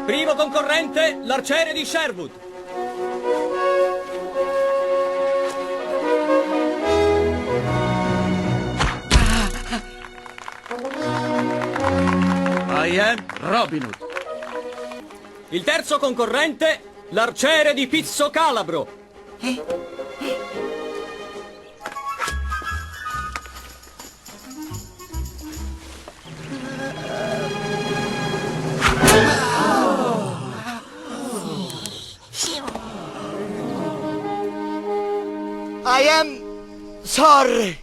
Primo concorrente, l'arciere di Sherwood. I am Robin Hood. Il terzo concorrente, l'arciere di Pizzo Calabro. I am sorry.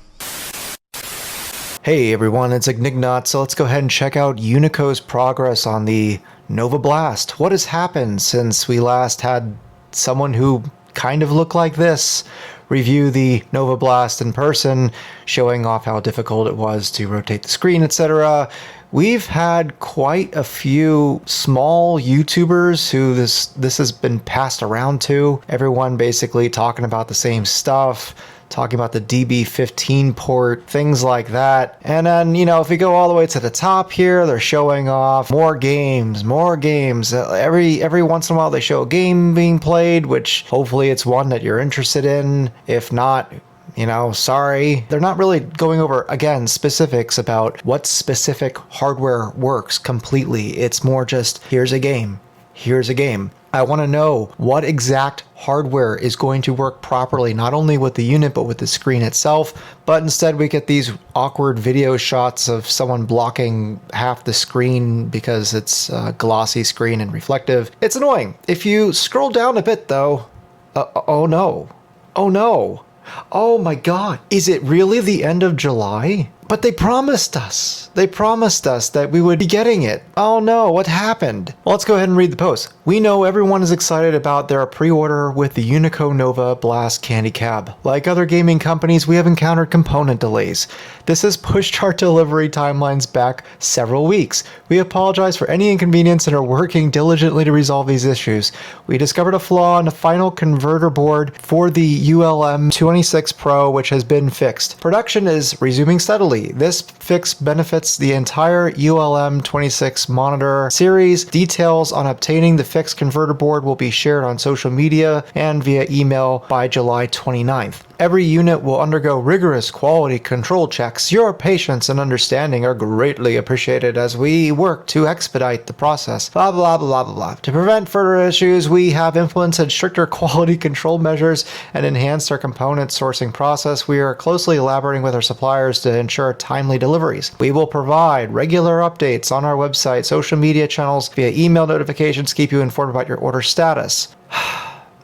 Hey everyone, it's Ignignot, so let's go ahead and check out Unico's progress on the Nova Blast. What has happened since we last had someone who kind of looked like this review the Nova Blast in person, showing off how difficult it was to rotate the screen, etc. We've had quite a few small YouTubers who this has been passed around to. Everyone basically talking about the same stuff, talking about the DB15 port, things like that. And then, you know, if we go all the way to the top here, they're showing off more games. Every once in a while they show a game being played, which hopefully it's one that you're interested in. If not, you know, sorry. They're not really going over, again, specifics about what specific hardware works completely. It's more just, here's a game. Here's a game. I want to know what exact hardware is going to work properly, not only with the unit, but with the screen itself. But instead we get these awkward video shots of someone blocking half the screen because it's a glossy screen and reflective. It's annoying. If you scroll down a bit though, oh no. Oh no. Oh my god. Is it really the end of July? But they promised us. They promised us that we would be getting it. Oh no, what happened? Well, let's go ahead and read the post. We know everyone is excited about their pre-order with the Unico Nova Blast Candy Cab. Like other gaming companies, we have encountered component delays. This has pushed our delivery timelines back several weeks. We apologize for any inconvenience and are working diligently to resolve these issues. We discovered a flaw in the final converter board for the ULM26 Pro, which has been fixed. Production is resuming steadily. This fix benefits the entire ULM26 monitor series. Details on obtaining the fixed converter board will be shared on social media and via email by July 29th. Every unit will undergo rigorous quality control checks. Your patience and understanding are greatly appreciated as we work to expedite the process. Blah, blah, blah, blah, blah. To prevent further issues, we have implemented stricter quality control measures and enhanced our component sourcing process. We are closely collaborating with our suppliers to ensure timely deliveries. We will provide regular updates on our website, social media channels, via email notifications, keep you informed about your order status.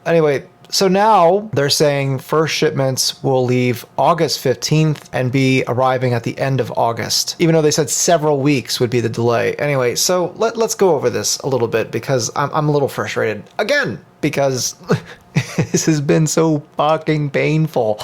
Anyway, so now they're saying first shipments will leave August 15th and be arriving at the end of August, even though they said several weeks would be the delay. Anyway, so let's go over this a little bit because I'm a little frustrated again because this has been so fucking painful.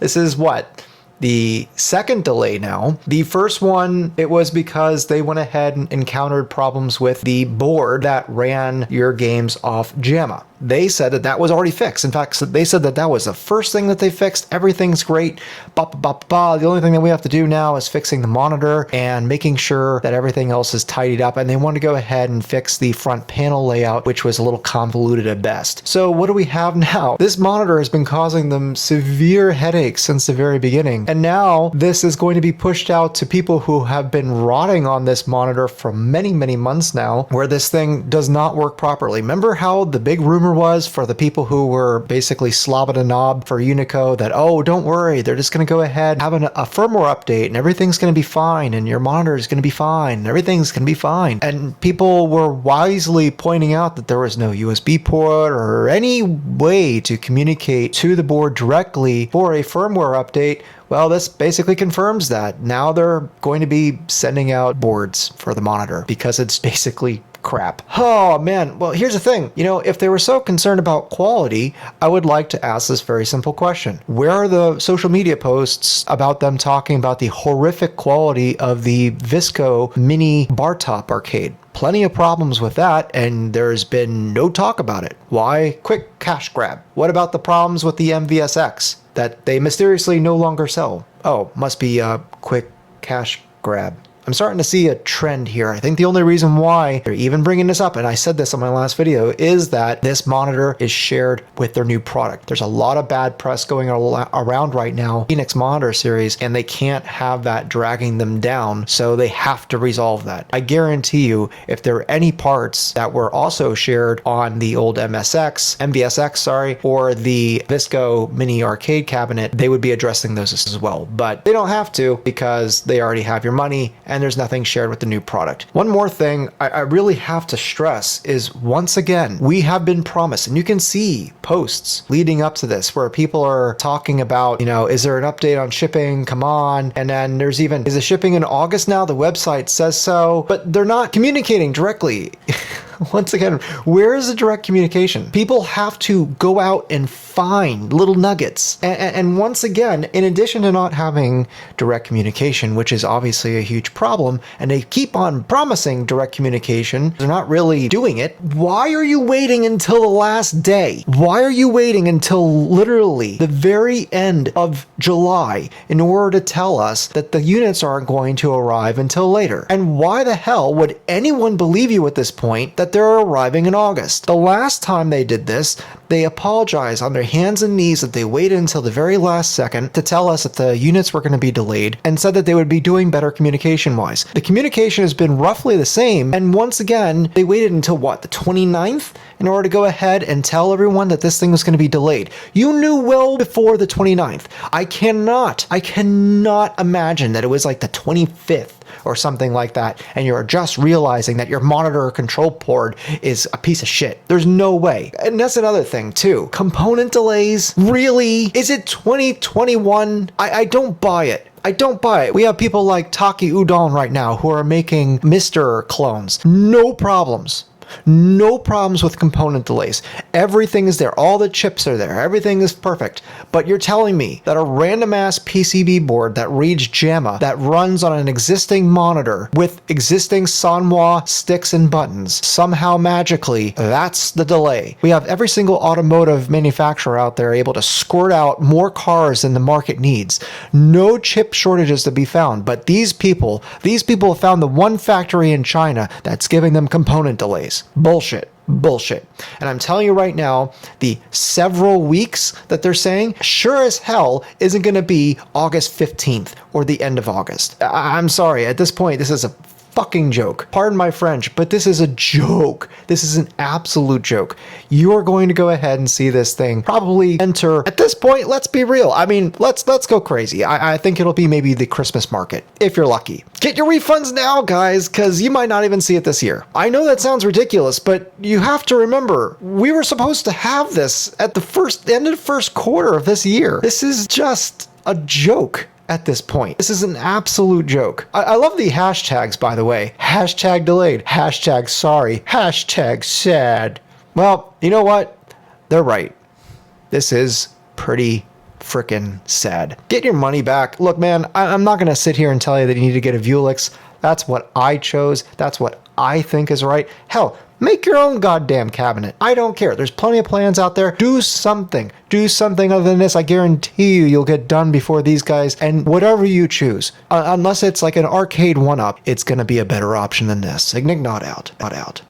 This is what? The second delay now. The first one, it was because they went ahead and encountered problems with the board that ran your games off JAMA. They said that that was already fixed. In fact, they said that that was the first thing that they fixed. Everything's great. Ba, ba, ba, ba. The only thing that we have to do now is fixing the monitor and making sure that everything else is tidied up. And they want to go ahead and fix the front panel layout, which was a little convoluted at best. So what do we have now? This monitor has been causing them severe headaches since the very beginning. And now this is going to be pushed out to people who have been rotting on this monitor for many, many months now, where this thing does not work properly. Remember how the big rumor was for the people who were basically slobbing a knob for Unico that, oh, don't worry, they're just going to go ahead, have a firmware update and everything's going to be fine and your monitor is going to be fine and everything's going to be fine. And people were wisely pointing out that there was no USB port or any way to communicate to the board directly for a firmware update. Well, this basically confirms that. Now they're going to be sending out boards for the monitor because it's basically crap. Oh man, well here's the thing. You know, if they were so concerned about quality, I would like to ask this very simple question. Where are the social media posts about them talking about the horrific quality of the Visco mini bar top arcade? Plenty of problems with that, and there's been no talk about it. Why? Quick cash grab. What about the problems with the MVSX that they mysteriously no longer sell? Oh, must be a quick cash grab. I'm starting to see a trend here. I think the only reason why they're even bringing this up, and I said this on my last video, is that this monitor is shared with their new product. There's a lot of bad press going around right now, Phoenix monitor series, and they can't have that dragging them down, so they have to resolve that. I guarantee you, if there are any parts that were also shared on the old MVSX, or the Visco mini arcade cabinet, they would be addressing those as well. But they don't have to, because they already have your money and there's nothing shared with the new product. One more thing I really have to stress is, once again, we have been promised, and you can see posts leading up to this where people are talking about, is there an update on shipping? Come on. And then there's even, is the shipping in August now? The website says so, but they're not communicating directly. Once again, where is the direct communication? People have to go out and find little nuggets. And once again, in addition to not having direct communication, which is obviously a huge problem, and they keep on promising direct communication, they're not really doing it. Why are you waiting until the last day? Why are you waiting until literally the very end of July in order to tell us that the units aren't going to arrive until later? And why the hell would anyone believe you at this point that they're arriving in August? The last time they did this, they apologized on their hands and knees that they waited until the very last second to tell us that the units were going to be delayed, and said that they would be doing better communication-wise. The communication has been roughly the same, and once again, they waited until what, the 29th? In order to go ahead and tell everyone that this thing was going to be delayed. You knew well before the 29th. I cannot imagine that it was like the 25th or something like that, and you're just realizing that your monitor or control board is a piece of shit. There's no way. And that's another thing too. Component delays? Really? Is it 2021? I don't buy it. I don't buy it. We have people like Taki Udon right now who are making Mr. clones. No problems. No problems with component delays. Everything is there. All the chips are there. Everything is perfect. But you're telling me that a random ass PCB board that reads JAMA, that runs on an existing monitor with existing Sanwa sticks and buttons, somehow magically, that's the delay. We have every single automotive manufacturer out there able to squirt out more cars than the market needs. No chip shortages to be found. But these people have found the one factory in China that's giving them component delays. Bullshit. And I'm telling you right now, the several weeks that they're saying sure as hell isn't going to be August 15th or the end of August. I'm sorry, at this point, this is a fucking joke. Pardon my French, but this is a joke. This is an absolute joke. You are going to go ahead and see this thing probably enter, at this point, let's be real. I mean, let's go crazy. I think it'll be maybe the Christmas market, if you're lucky. Get your refunds now, guys, because you might not even see it this year. I know that sounds ridiculous, but you have to remember, we were supposed to have this at the end of the first quarter of this year. This is just a joke. At this point, this is an absolute joke. I love the hashtags, by the way. Hashtag delayed, hashtag sorry, hashtag sad. Well, you know what? They're right. This is pretty freaking sad. Get your money back. Look, man, I'm not going to sit here and tell you that you need to get a Vuelix. That's what I chose. That's what I think is right. Hell, make your own goddamn cabinet. I don't care. There's plenty of plans out there. Do something. Do something other than this. I guarantee you'll get done before these guys. And whatever you choose, unless it's like an arcade one-up, it's going to be a better option than this. Ignignot out.